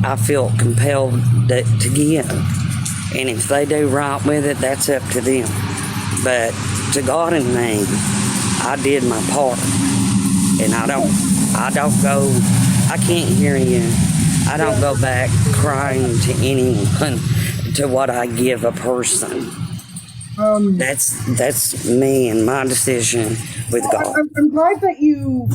I feel compelled to give. And if they do right with it, that's up to them. But to God and me, I did my part. And I don't go, I can't hear you. I don't go back crying to anyone to what I give a person. That's me and my decision with God. I'm glad that you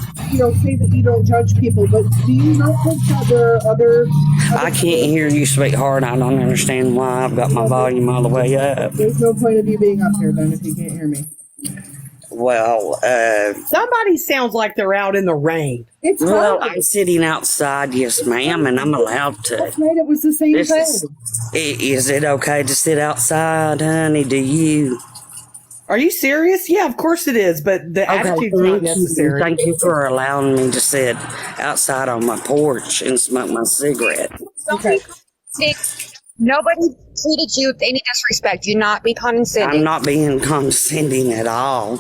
say that you don't judge people, but do you not think that there are other I can't hear you, sweetheart. I don't understand why. I've got my volume all the way up. There's no point of you being up here then if you can't hear me. Well, somebody sounds like they're out in the rain. It's well, I'm sitting outside, yes, ma'am, and I'm allowed to. Last night it was the same thing. Is it okay to sit outside, honey? Do you? Are you serious? Yeah, of course it is, but the attitude's not necessary. Thank you for allowing me to sit outside on my porch and smoke my cigarette. Okay. Nobody treated you with any disrespect. Do not be condescending. I'm not being condescending at all.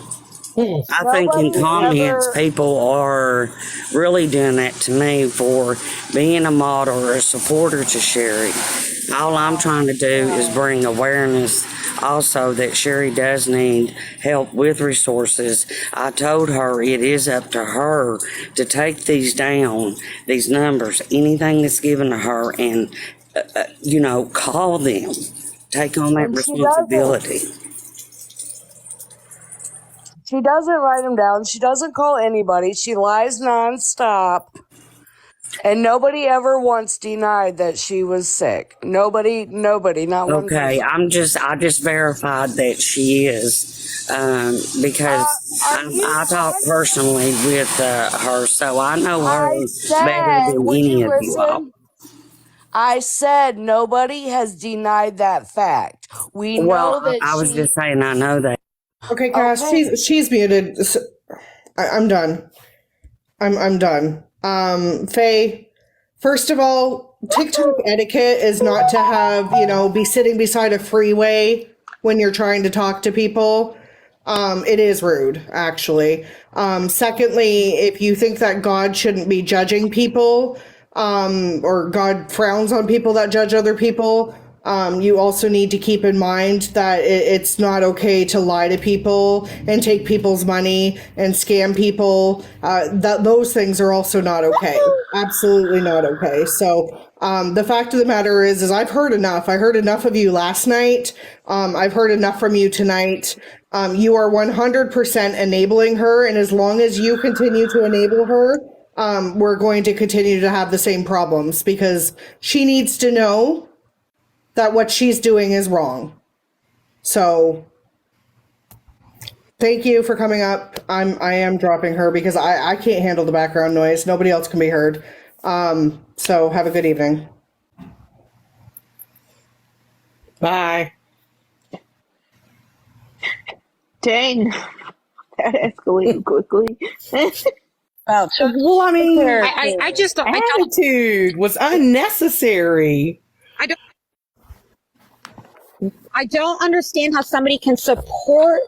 I think in comments, people are really doing that to me for being a model or a supporter to Sherry. All I'm trying to do is bring awareness also that Sherry does need help with resources. I told her it is up to her to take these down, these numbers, anything that's given to her, and, call them. Take on that responsibility. She doesn't write them down. She doesn't call anybody. She lies nonstop. And nobody ever once denied that she was sick. Nobody, not one person. Okay, I just verified that she is, because I talked personally with her, so I know her better than any of you all. I said nobody has denied that fact. We know that I was just saying I know that. Okay, Cass, she's muted. I'm done. I'm done. Faye, first of all, TikTok etiquette is not to have, be sitting beside a freeway when you're trying to talk to people. It is rude, actually. Secondly, if you think that God shouldn't be judging people, or God frowns on people that judge other people, you also need to keep in mind that it's not okay to lie to people and take people's money and scam people. Those things are also not okay. Absolutely not okay. So the fact of the matter is I've heard enough. I heard enough of you last night. I've heard enough from you tonight. You are 100% enabling her, and as long as you continue to enable her, we're going to continue to have the same problems, because she needs to know that what she's doing is wrong. So thank you for coming up. I am dropping her because I can't handle the background noise. Nobody else can be heard. So have a good evening. Bye. Dang, that escalated quickly. Well, I mean, I just don't. Attitude was unnecessary. I don't understand how somebody can support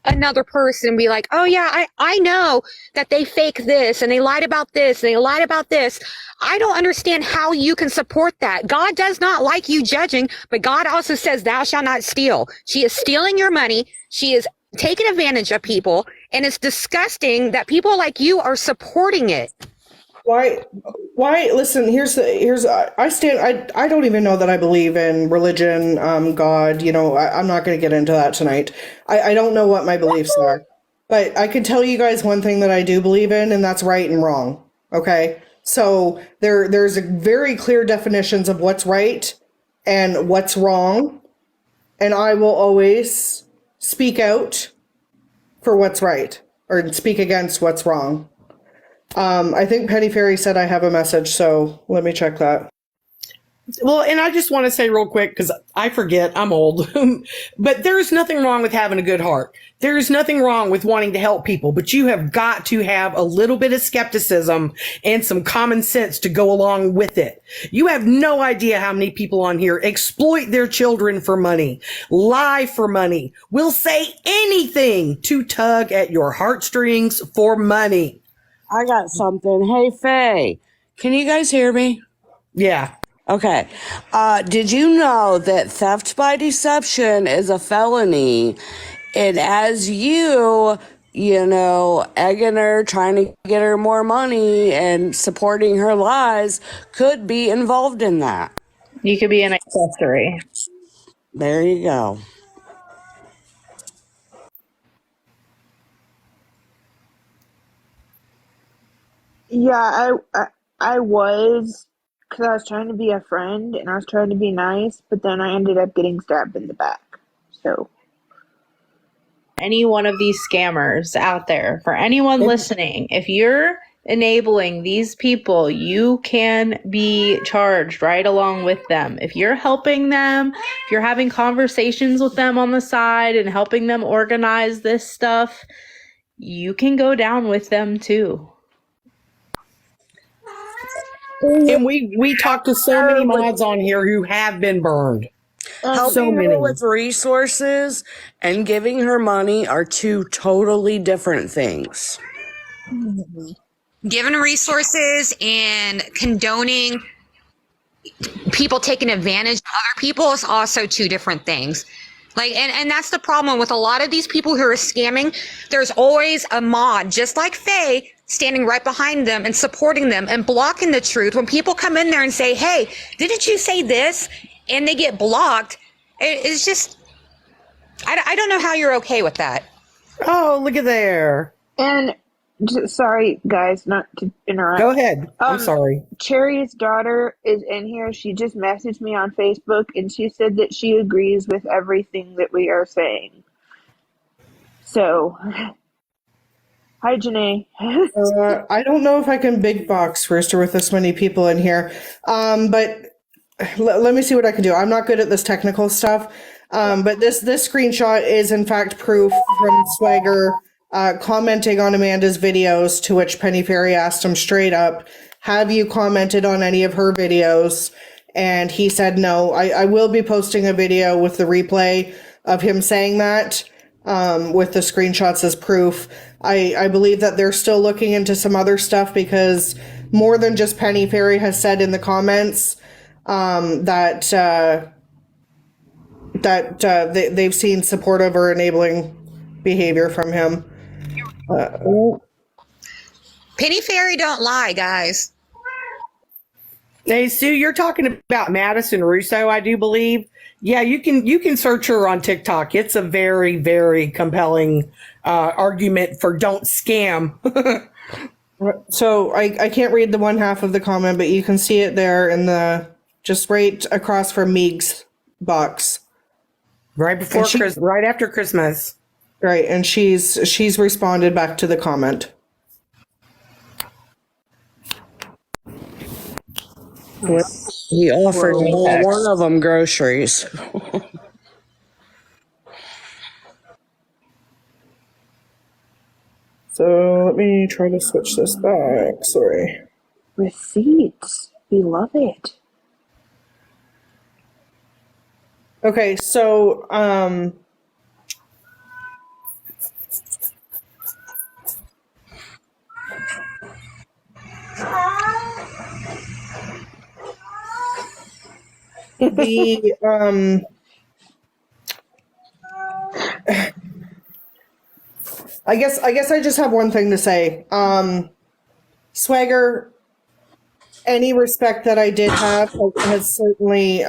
another person and be like, oh yeah, I know that they fake this and they lied about this and they lied about this. I don't understand how you can support that. God does not like you judging, but God also says thou shalt not steal. She is stealing your money. She is taking advantage of people, and it's disgusting that people like you are supporting it. Why, listen, I don't even know that I believe in religion, God, I'm not going to get into that tonight. I don't know what my beliefs are, but I can tell you guys one thing that I do believe in, and that's right and wrong. Okay. So there's a very clear definitions of what's right and what's wrong. And I will always speak out for what's right or speak against what's wrong. I think Penny Fairy said I have a message, so let me check that. Well, and I just want to say real quick, because I forget, I'm old, but there's nothing wrong with having a good heart. There's nothing wrong with wanting to help people, but you have got to have a little bit of skepticism and some common sense to go along with it. You have no idea how many people on here exploit their children for money, lie for money, will say anything to tug at your heartstrings for money. I got something. Hey, Faye, can you guys hear me? Yeah. Okay. Did you know that theft by deception is a felony? And as egging her, trying to get her more money and supporting her lies could be involved in that. You could be an accessory. There you go. Yeah, I was, because I was trying to be a friend and I was trying to be nice, but then I ended up getting stabbed in the back. So any one of these scammers out there, for anyone listening, if you're enabling these people, you can be charged right along with them. If you're helping them, if you're having conversations with them on the side and helping them organize this stuff, you can go down with them too. And we talked to so many mods on here who have been burned. Helping many. her with resources and giving her money are two totally different things. Giving resources and condoning people taking advantage of other people is also two different things. Like, and that's the problem with a lot of these people who are scamming. There's always a mod, just like Faye, standing right behind them and supporting them and blocking the truth. When people come in there and say, hey, didn't you say this? And they get blocked. It's just, I don't know how you're okay with that. Oh, look at there. and sorry guys, not to interrupt. Go ahead. I'm sorry. Cherry's daughter is in here. She just messaged me on Facebook and she said that she agrees with everything that we are saying. So, hi, Janae. I don't know if I can big box Rooster with this many people in here, but let me see what I can do. I'm not good at this technical stuff, but this screenshot is in fact proof from Swagger commenting on Amanda's videos, to which Penny Fairy asked him straight up, have you commented on any of her videos? And he said no. I will be posting a video with the replay of him saying that, with the screenshots as proof. I believe that they're still looking into some other stuff, because more than just Penny Fairy has said in the comments that they've seen supportive or enabling behavior from him. Penny Fairy don't lie, guys. Hey, Sue, you're talking about Madison Russo, I do believe. Yeah, you can search her on TikTok. It's a very, very compelling argument for don't scam. So I can't read the one half of the comment, but you can see it there in the, just right across from Meeg's box. Right before right after Christmas. Right, and she's responded back to the comment. He offered one of them groceries. So let me try to switch this back. Sorry. Receipts. We love it. Okay, so the I guess I just have one thing to say. Swagger, any respect that I did have has certainly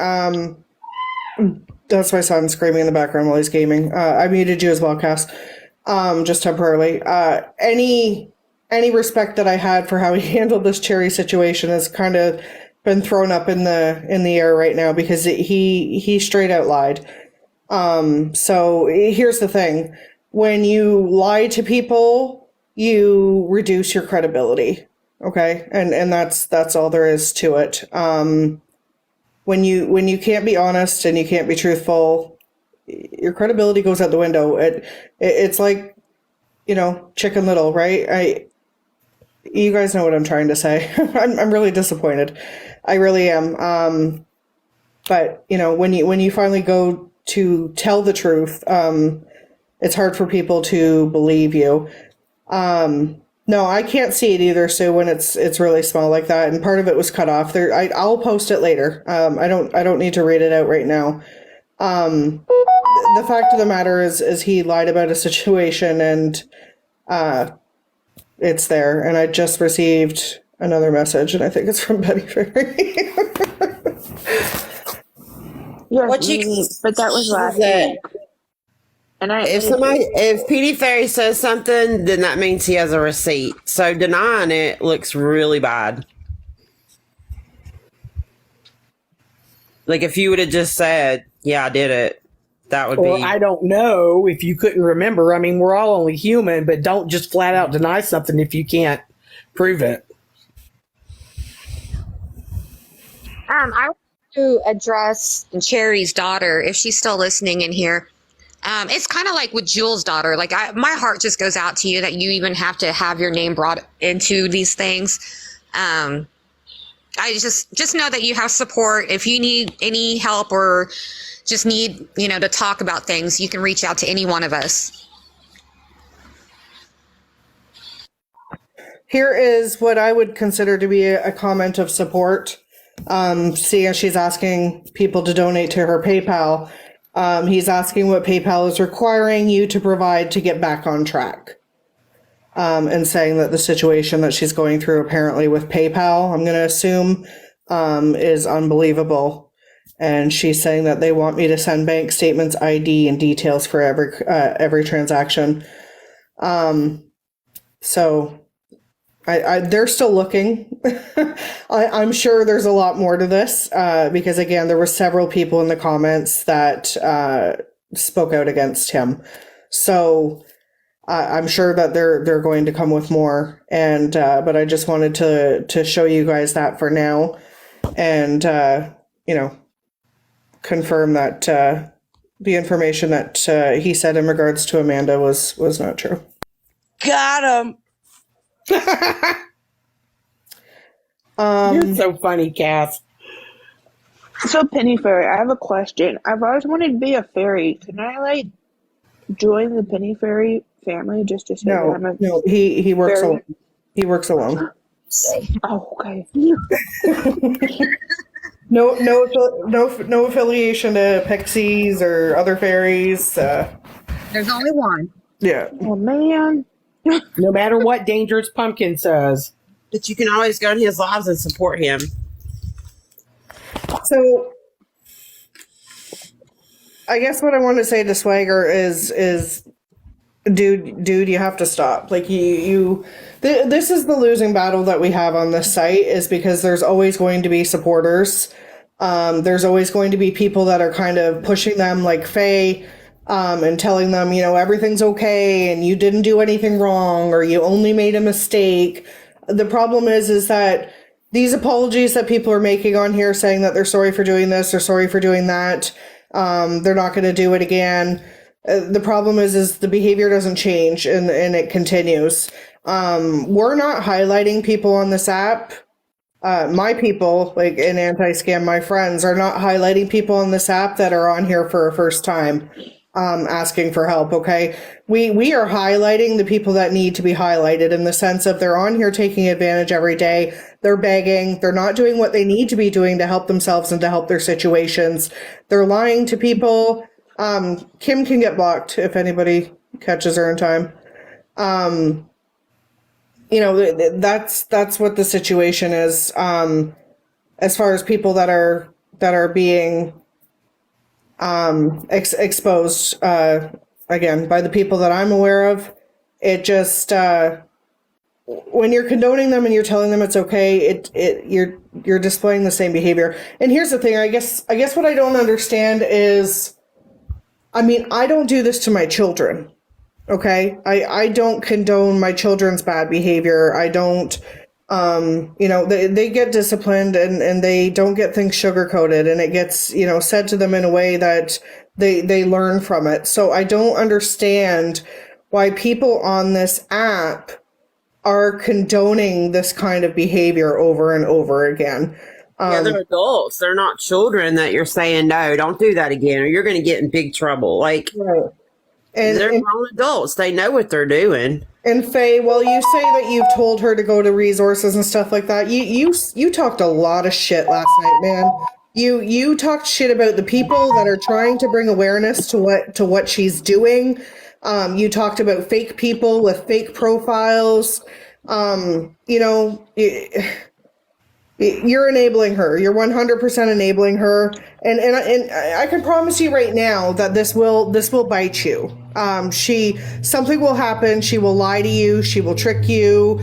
that's my son screaming in the background while he's gaming. I muted you as well, Cass. Just temporarily. Any respect that I had for how he handled this Cherry situation has kind of been thrown up in the air right now, because he straight out lied. So here's the thing. When you lie to people, you reduce your credibility. Okay? And that's all there is to it. When you can't be honest and you can't be truthful, your credibility goes out the window. It's like, Chicken Little, right? You guys know what I'm trying to say. I'm really disappointed. I really am. But when you finally go to tell the truth, it's hard for people to believe you. No, I can't see it either, Sue, when it's really small like that, and part of it was cut off. There, I'll post it later. I don't need to read it out right now. The fact of the matter is he lied about a situation, and it's there. And I just received another message, and I think it's from Betty Ferry. Yes, What you but that was last that week. And if Petey Ferry says something, then that means he has a receipt. So denying it looks really bad. Like if you would have just said, "Yeah, I did it," that would Or be. I don't know if you couldn't remember. I mean, we're all only human, but don't just flat out deny something if you can't prove it. I want to address Cherry's daughter, if she's still listening in here. It's kind of like with Jules' daughter. Like, my heart just goes out to you that you even have to have your name brought into these things. I just know that you have support. If you need any help or just need, to talk about things, you can reach out to any one of us. Here is what I would consider to be a comment of support. Seeing she's asking people to donate to her PayPal. He's asking what PayPal is requiring you to provide to get back on track. And saying that the situation that she's going through apparently with PayPal, I'm going to assume, is unbelievable. And she's saying that they want me to send bank statements, ID, and details for every transaction. So they're still looking. I'm sure there's a lot more to this because, again, there were several people in the comments that spoke out against him. So I'm sure that they're going to come with more. And but I just wanted to show you guys that for now, and confirm that the information that he said in regards to Amanda was not true. Got him. You're so funny, Cass. So, Penny Fairy, I have a question. I've always wanted to be a fairy. Can I join the Penny Fairy family just to say that I'm a No, he works fairy? alone. He works alone. Oh, okay. No affiliation to pixies or other fairies. There's only one. Yeah. Oh man. No matter what Dangerous Pumpkin says. But you can always go in his lives and support him. So I guess what I want to say to Swagger is dude, you have to stop. Like this is the losing battle that we have on this site, is because there's always going to be supporters. There's always going to be people that are kind of pushing them, like Faye, and telling them, everything's okay and you didn't do anything wrong or you only made a mistake. The problem is that these apologies that people are making on here, saying that they're sorry for doing this or sorry for doing that, they're not going to do it again. The problem is the behavior doesn't change and it continues. We're not highlighting people on this app. My people, like in Anti-Scam, my friends, are not highlighting people on this app that are on here for a first time, asking for help. Okay. We are highlighting the people that need to be highlighted, in the sense of they're on here taking advantage every day. They're begging. They're not doing what they need to be doing to help themselves and to help their situations. They're lying to people. Kim can get blocked if anybody catches her in time. That's what the situation is. As far as people that are being exposed, again, by the people that I'm aware of, it just when you're condoning them and you're telling them it's okay, you're displaying the same behavior. And here's the thing, I guess what I don't understand is, I don't do this to my children. Okay. I don't condone my children's bad behavior. I don't, they get disciplined and they don't get things sugar coated, and it gets, said to them in a way that they learn from it. So I don't understand why people on this app are condoning this kind of behavior over and over again. Yeah, they're adults. They're not children that you're saying, no, don't do that again, or you're going to get in big trouble. Like, Right. They're And grown adults. They know what they're doing. and Faye, while you say that you've told her to go to resources and stuff like that, you talked a lot of shit last night, man. You talked shit about the people that are trying to bring awareness to what she's doing. You talked about fake people with fake profiles. You're enabling her. You're 100% enabling her, and I can promise you right now that this will bite you. Something will happen. She will lie to you. She will trick you.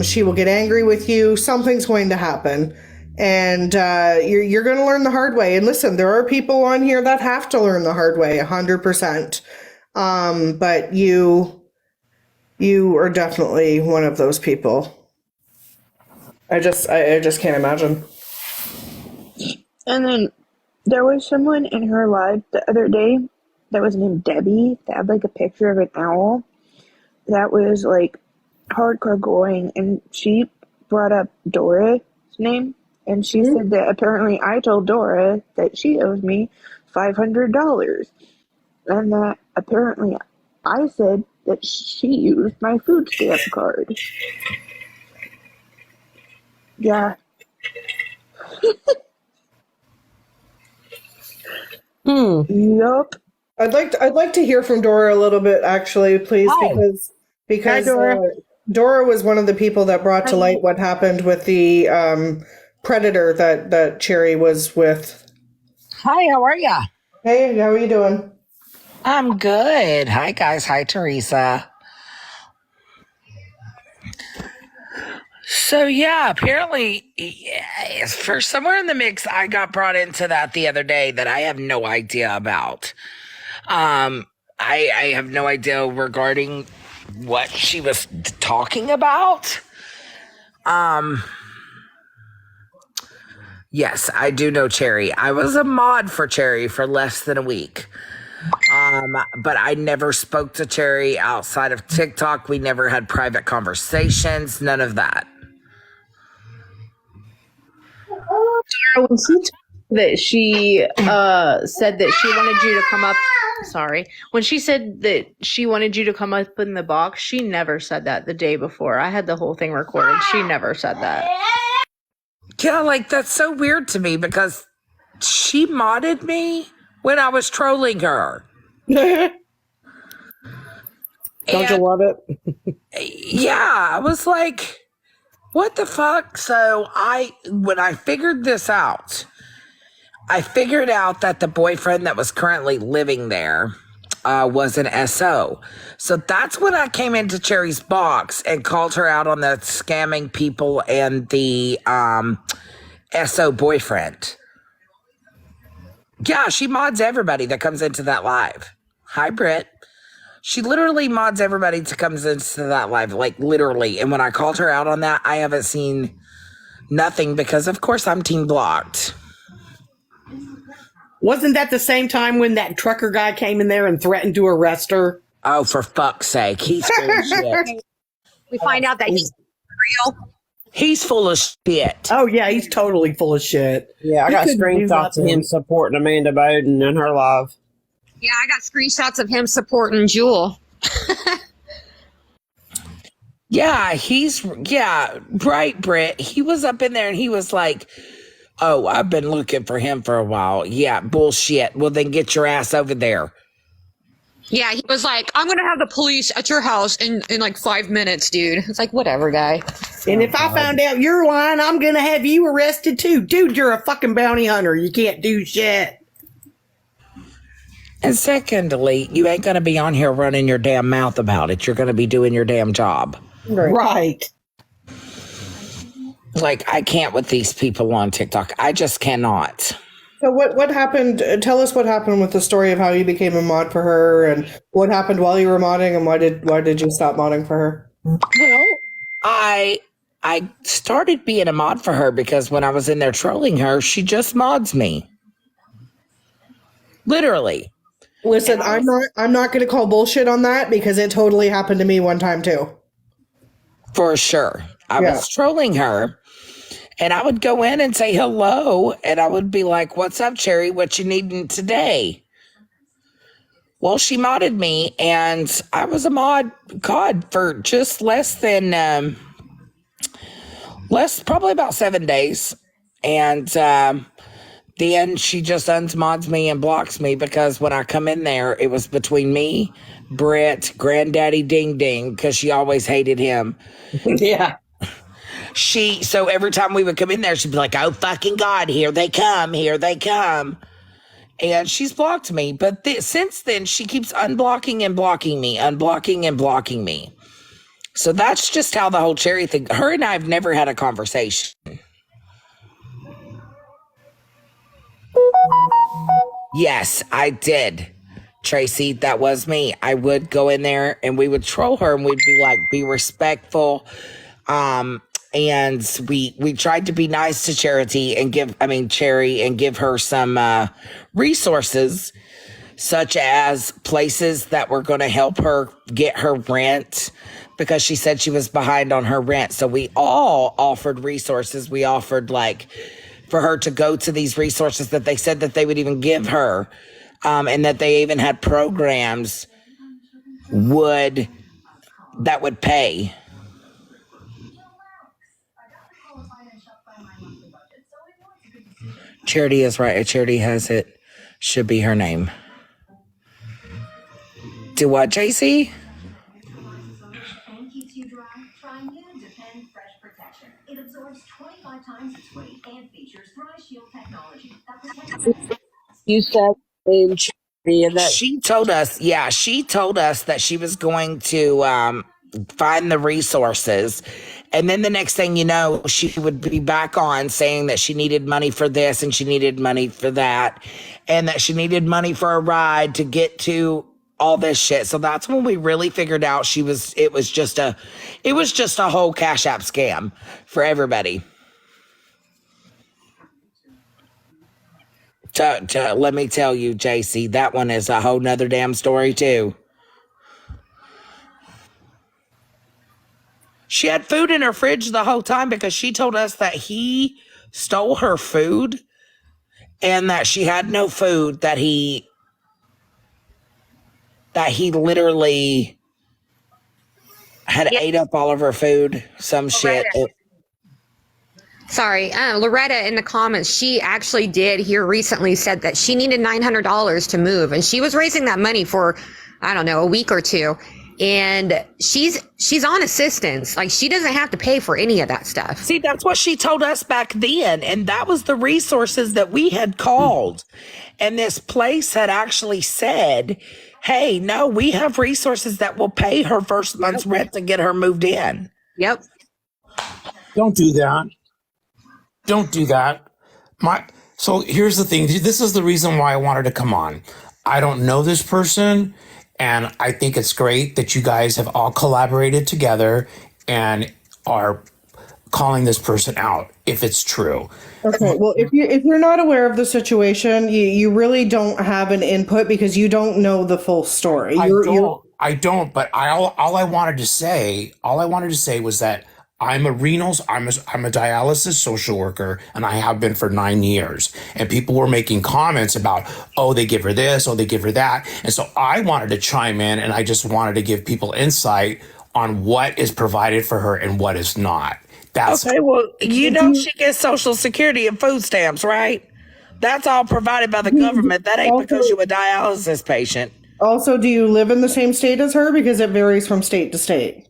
She will get angry with you. Something's going to happen, and you're going to learn the hard way. And listen, there are people on here that have to learn the hard way, 100%. But you are definitely one of those people. I just can't imagine. And then there was someone in her live the other day that was named Debbie that had like a picture of an owl that was like hardcore going, and she brought up Dora's name, and she said that apparently I told Dora that she owes me $500, and that apparently I said that she used my food stamp card. Yeah. Yup. I'd like to hear from Dora a little bit, actually, please, Hi. because Hi, Dora. Dora was one of the people that brought to light what happened with the predator that Cherry was with. Hi, how are ya? Hey, how are you doing? I'm good. Hi, guys. Hi, Teresa. So, yeah, apparently, for somewhere in the mix, I got brought into that the other day that I have no idea about. I have no idea regarding what she was talking about. Yes, I do know Cherry. I was a mod for Cherry for less than a week. But I never spoke to Cherry outside of TikTok. We never had private conversations, none of that. When she told that she said that she wanted you to come up, sorry, when she said that she wanted you to come up in the box, she never said that the day before. I had the whole thing recorded. She never said that. Yeah, like that's so weird to me because she modded me when I was trolling her. Don't you And love it? yeah, I was like, what the fuck? So when I figured this out, I figured out that the boyfriend that was currently living there was an SO. So that's when I came into Cherry's box and called her out on the scamming people and the SO boyfriend. Yeah, she mods everybody that comes into that live. Hi, Britt. She literally mods everybody that comes into that live, like literally. And when I called her out on that, I haven't seen nothing because, of course, I'm team blocked. Wasn't that the same time when that trucker guy came in there and threatened to arrest her? Oh, for fuck's sake. He's full of shit. We find out that he's real. He's full of shit. Oh, yeah, he's totally full of shit. Yeah, I He got couldn't do screenshots of nothing. him supporting Amanda Bowden in her live. Yeah, I got screenshots of him supporting Jewel. Yeah, right, Britt. He was up in there and he was like, oh, I've been looking for him for a while. Yeah, bullshit. Well, then get your ass over there. Yeah, he was like, I'm gonna have the police at your house in like 5 minutes, dude. It's like, whatever, guy. And if I found out you're lying, I'm going to have you arrested too. Dude, you're a fucking bounty hunter. You can't do shit. And secondly, you ain't going to be on here running your damn mouth about it. You're going to be doing your damn job. Right. Like, I can't with these people on TikTok. I just cannot. So what happened? Tell us what happened with the story of how you became a mod for her, and what happened while you were modding, and why did you stop modding for her? Well, I started being a mod for her because when I was in there trolling her, she just mods me. Literally. Listen, I'm not going to call bullshit on that because it totally happened to me one time too. For sure. I was trolling her and I would go in and say hello and I would be like, what's up, Cherry? What you needing today? Well, she modded me, and I was a mod, God, for just probably about 7 days. And then she just unmods me and blocks me because when I come in there, it was between me, Brett, Granddaddy Ding Ding, because she always hated him. Yeah. So every time we would come in there, she'd be like, oh, fucking God, here they come, here they come. And she's blocked me. But since then, she keeps unblocking and blocking me, unblocking and blocking me. So that's just how the whole Cherry thing, her and I have never had a conversation. Yes, I did. Tracy, that was me. I would go in there and we would troll her and we'd be like, be respectful. And we tried to be nice to Cherry and give her some resources, such as places that were going to help her get her rent, because she said she was behind on her rent. So we all offered resources. We offered for her to go to these resources that they said that they would even give her, and that they even had programs that would pay. Charity is right. Charity has it. Should be her name. Do what, JC? You said in Cherry and that She told us that she was going to find the resources. And then the next thing you know, she would be back on saying that she needed money for this and she needed money for that, and that she needed money for a ride to get to all this shit. So that's when we really figured out it was just a whole Cash App scam for everybody. Let me tell you, JC, that one is a whole nother damn story too. She had food in her fridge the whole time because she told us that he stole her food and that she had no food, that he literally had ate up all of her food, some shit. Sorry, Loretta in the comments, she actually did here recently said that she needed $900 to move, and she was raising that money for, I don't know, a week or two. And she's on assistance. She doesn't have to pay for any of that stuff. See, that's what she told us back then. And that was the resources that we had called. And this place had actually said, hey, no, we have resources that will pay her first month's rent to get her moved in. Yep. Don't do that. Don't do that. So here's the thing. This is the reason why I wanted to come on. I don't know this person, and I think it's great that you guys have all collaborated together and are calling this person out if it's true. Okay, well, if you're not aware of the situation, you really don't have an input because you don't know the full story. I don't. But all I wanted to say was that I'm a dialysis social worker, and I have been for 9 years. And people were making comments about, oh, they give her this, oh, they give her that. And so I wanted to chime in, and I just wanted to give people insight on what is provided for her and what is not. Okay, well, she gets Social Security and food stamps, right? That's all provided by the government. That ain't because you're a dialysis patient. Also, do you live in the same state as her? Because it varies from state to state.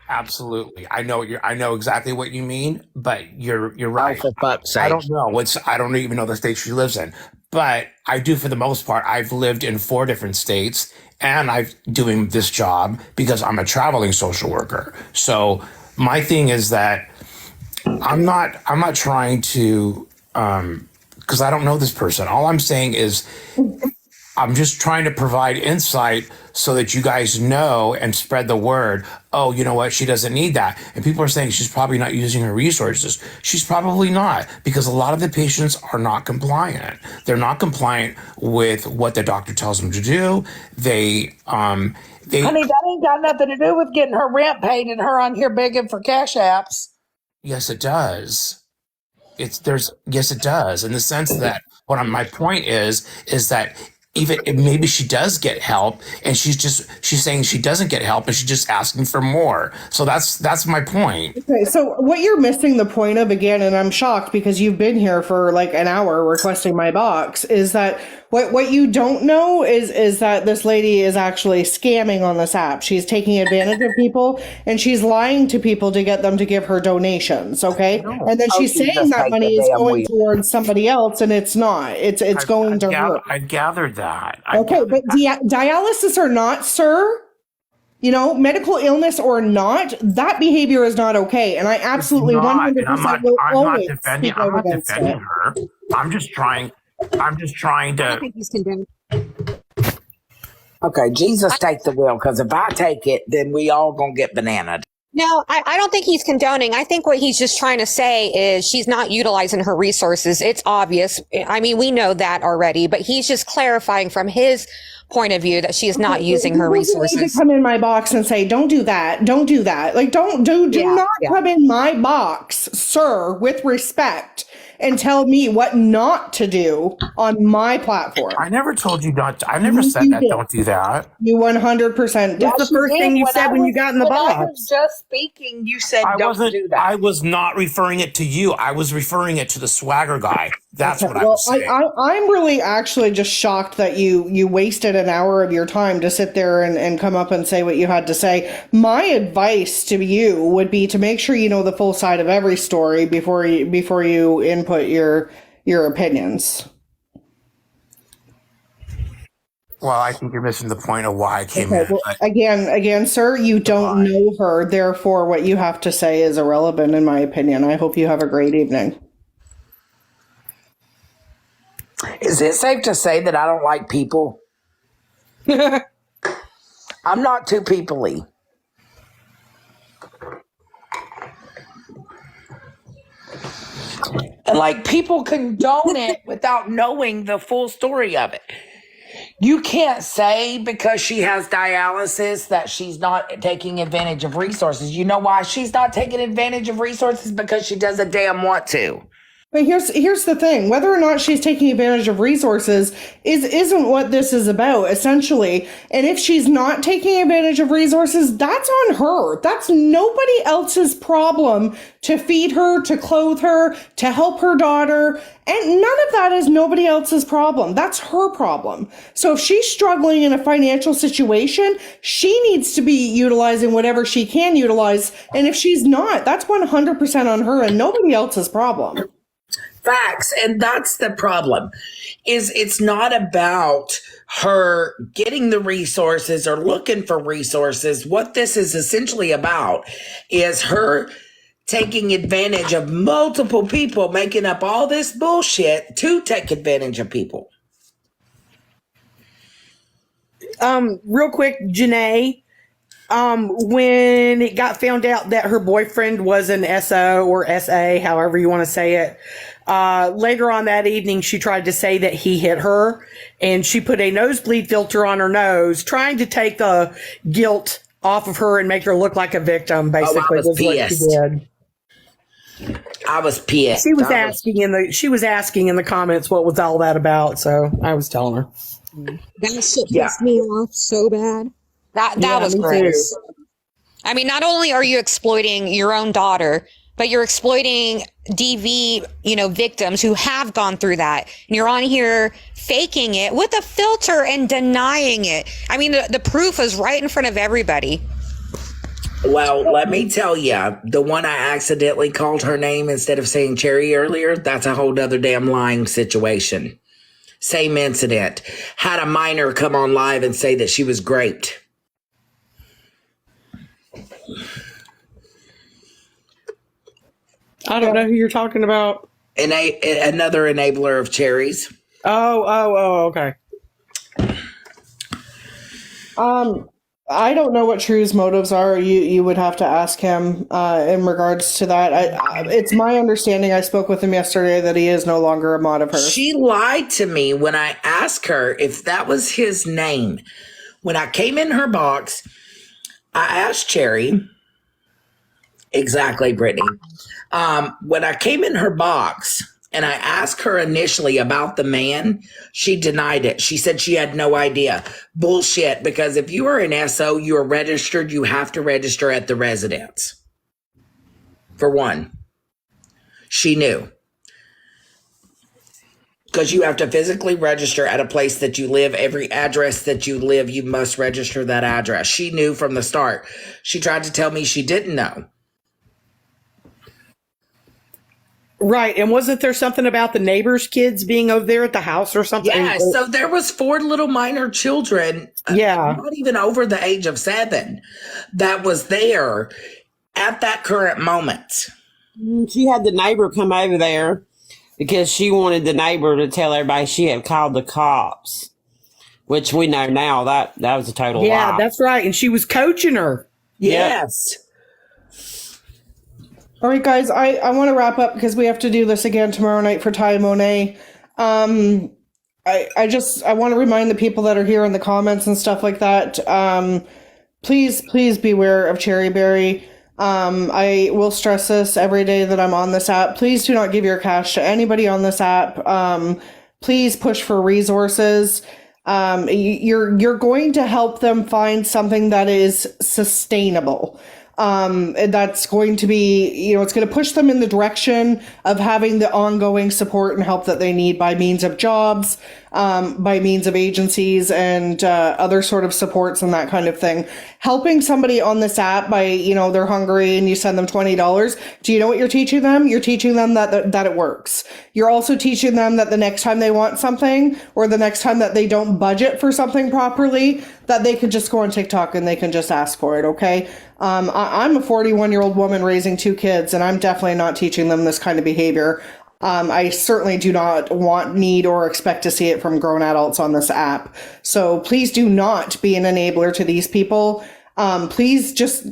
Absolutely. I know exactly what you mean, but you're right. Oh, for fuck's sake. I don't know. I don't even know the state she lives in, but I do for the most part. I've lived in 4 different states, and I'm doing this job because I'm a traveling social worker. So my thing is that I'm not trying to, because I don't know this person. All I'm saying is I'm just trying to provide insight so that you guys know and spread the word. Oh, you know what? She doesn't need that. And people are saying she's probably not using her resources. She's probably not, because a lot of the patients are not compliant. They're not compliant with what the doctor tells them to do. Honey, that ain't got nothing to do with getting her rent paid and her on here begging for cash apps. Yes, it does. Yes, it does. In the sense that my point is that even if maybe she does get help, and she's saying she doesn't get help, and she's just asking for more. So that's my point. Okay, so what you're missing the point of again, and I'm shocked because you've been here for like an hour requesting my box, is that what you don't know is that this lady is actually scamming on this app. She's taking advantage of people and she's lying to people to get them to give her donations. Okay, and then she's saying that money is going towards somebody else, and it's not. It's going to her. I gathered that. Okay, but dialysis or not, sir. You know, medical illness or not, that behavior is not okay. And I absolutely 100% will always speak out against it. Her. I'm just trying I don't to. think he's condemned. Okay, Jesus take the wheel, because if I take it, then we all gonna get bananaed. No, I don't think he's condoning. I think what he's just trying to say is she's not utilizing her resources. It's obvious. I mean, we know that already, but he's just clarifying from his point of view that she is not using her You need to resources. come in my box and say, "Don't do that. Don't do that." Like, do not come in my box, sir, with respect, and tell me what not to do on my platform. I never told you not. I never said that. Don't do that. You 100% did. That's the first thing you said when you got in the When I box. was just speaking, you said I don't wasn't. do that. I was not referring it to you. I was referring it to the swagger guy. That's what I Well, was saying. I'm really actually just shocked that you wasted an hour of your time to sit there and come up and say what you had to say. My advice to you would be to make sure you know the full side of every story before you input your opinions. Well, I think you're missing the point of why I came Okay, in. well, But again, sir, you don't know her, therefore what you have to say is irrelevant in my opinion. I hope you have a great evening. Is it safe to say that I don't like people? I'm not too people-y. And like people condone it without knowing the full story of it. You can't say because she has dialysis that she's not taking advantage of resources. You know why she's not taking advantage of resources? Because she doesn't damn want to. But here's the thing: whether or not she's taking advantage of resources isn't what this is about, essentially. And if she's not taking advantage of resources, that's on her. That's nobody else's problem to feed her, to clothe her, to help her daughter. And none of that is nobody else's problem. That's her problem. So if she's struggling in a financial situation, she needs to be utilizing whatever she can utilize. And if she's not, that's 100% on her and nobody else's problem. Facts. And that's the problem, is it's not about her getting the resources or looking for resources. What this is essentially about is her taking advantage of multiple people, making up all this bullshit to take advantage of people. Real quick, Janae, when it got found out that her boyfriend was an SO or SA, however you want to say it, later on that evening, she tried to say that he hit her, and she put a nosebleed filter on her nose, trying to take the guilt off of her and make her look like a victim, basically, was was what she pissed. did. I was pissed. She was asking in the comments what was all that about, so I was telling her. That shit Yeah. pissed me off so bad. That Yeah, was me gross. too. I mean, not only are you exploiting your own daughter, but you're exploiting DV, victims who have gone through that. And you're on here faking it with a filter and denying it. I mean, the proof is right in front of everybody. Well, let me tell you, the one I accidentally called her name instead of saying Cherry earlier, that's a whole nother damn lying situation. Same incident. Had a minor come on live and say that she was raped. I don't know who you're talking about. Another enabler of Cherries. Oh, okay. I don't know what True's motives are. You would have to ask him in regards to that. It's my understanding, I spoke with him yesterday, that he is no longer a mod of hers. She lied to me when I asked her if that was his name. When I came in her box, I asked Cherry. Exactly, Brittany. When I came in her box And I asked her initially about the man. She denied it. She said she had no idea. Bullshit. Because if you are an SO, you are registered. You have to register at the residence. For one, she knew. Because you have to physically register at a place that you live. Every address that you live, you must register that address. She knew from the start. She tried to tell me she didn't know. Right. And wasn't there something about the neighbors' kids being over there at the house or something? Yeah, so there was 4 little minor children, not even over the age of 7, that was there at that current moment. She had the neighbor come over there because she wanted the neighbor to tell everybody she had called the cops, which we know now that was a total lie. Yeah, that's right. And she was coaching her. Yes. All right, guys, I want to wrap up because we have to do this again tomorrow night for Ty Monet. I want to remind the people that are here in the comments and stuff like that. Please beware of Cherryberry. I will stress this every day that I'm on this app. Please do not give your cash to anybody on this app. Please push for resources. You're going to help them find something that is sustainable. That's going to be, it's going to push them in the direction of having the ongoing support and help that they need by means of jobs, by means of agencies and other sort of supports and that kind of thing. Helping somebody on this app by, they're hungry and you send them $20. Do you know what you're teaching them? You're teaching them that it works. You're also teaching them that the next time they want something or the next time that they don't budget for something properly, that they can just go on TikTok and they can just ask for it. Okay. I'm a 41-year-old woman raising 2 kids, and I'm definitely not teaching them this kind of behavior. I certainly do not need, or expect to see it from grown adults on this app. So please do not be an enabler to these people. Please just,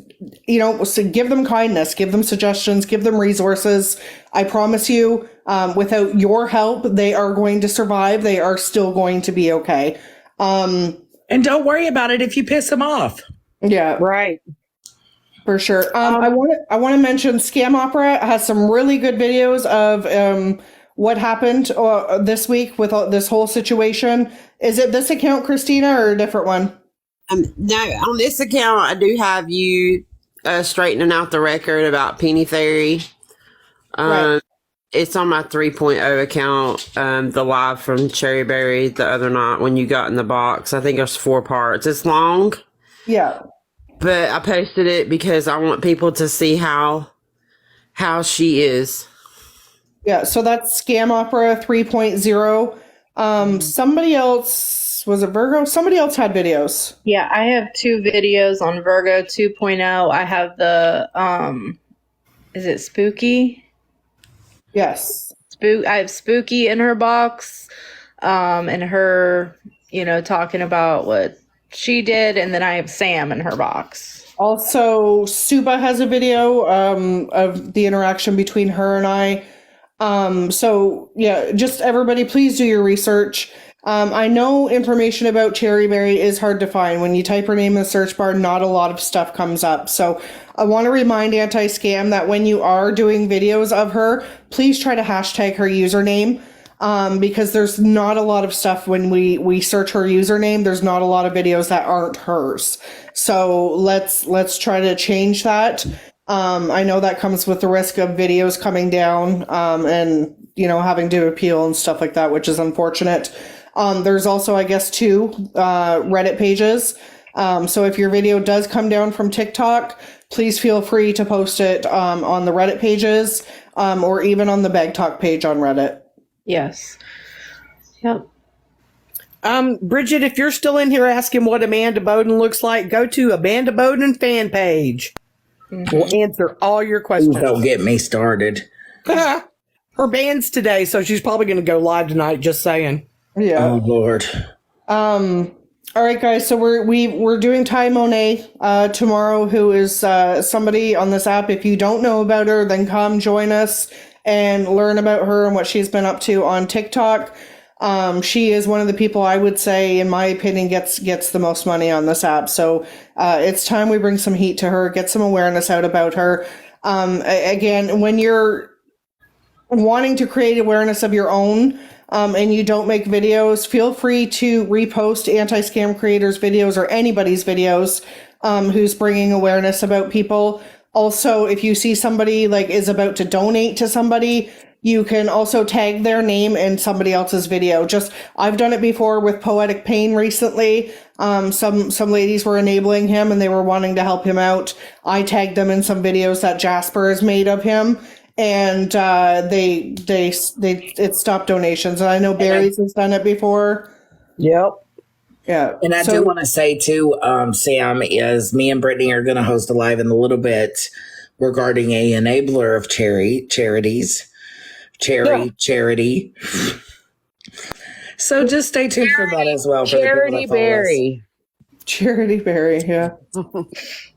give them kindness, give them suggestions, give them resources. I promise you, without your help, they are going to survive. They are still going to be okay. And don't worry about it if you piss them off. Yeah. Right. For sure. I want to mention Scam Opera has some really good videos of what happened this week with this whole situation. Is it this account, Christina, or a different one? No, on this account, I do have you straightening out the record about Penny Fairy. Right. It's on my 3.0 account, the live from Cherryberry the other night when you got in the box. I think there's 4 parts. It's long. Yeah. But I posted it because I want people to see how she is. Yeah, so that's Scam Opera 3.0. Somebody else, was it Virgo? Somebody else had videos. Yeah, I have 2 videos on Virgo 2.0. I have the, is it Spooky? Yes. I have Spooky in her box, and her, talking about what she did, and then I have Sam in her box. Also, Suba has a video of the interaction between her and I. So yeah, just everybody, please do your research. I know information about Cherryberry is hard to find. When you type her name in the search bar, not a lot of stuff comes up. So I want to remind Anti-Scam that when you are doing videos of her, please try to hashtag her username. Because there's not a lot of stuff when we search her username. There's not a lot of videos that aren't hers. So let's try to change that. I know that comes with the risk of videos coming down, and having to appeal and stuff like that, which is unfortunate. There's also, I guess, 2 Reddit pages. So if your video does come down from TikTok, please feel free to post it on the Reddit pages, or even on the Bag Talk page on Reddit. Yes. Yep. Bridget, if you're still in here asking what Amanda Bowden looks like, go to Amanda Bowden fan page. We'll answer all your questions. Don't get me started. Her band's today, so she's probably going to go live tonight, just saying. Yeah. Oh, Lord. All right, guys. So we're doing Ty Monet tomorrow, who is somebody on this app. If you don't know about her, then come join us and learn about her and what she's been up to on TikTok. She is one of the people I would say, in my opinion, gets the most money on this app. So it's time we bring some heat to her, get some awareness out about her. Again, when you're wanting to create awareness of your own, and you don't make videos, feel free to repost anti-scam creators videos or anybody's videos who's bringing awareness about people. Also, if you see somebody like is about to donate to somebody, you can also tag their name in somebody else's video. I've done it before with Poetic Pain recently. Some ladies were enabling him and they were wanting to help him out. I tagged them in some videos that Jasper has made of him, and it stopped donations. And I know Barry's has done it before. Yep. Yeah. And I do want to say too, Sam, is me and Brittany are going to host a live in a little bit regarding a enabler of charities. Charity. So just stay tuned for that as well. For Charity Berry. Charity Berry, yeah.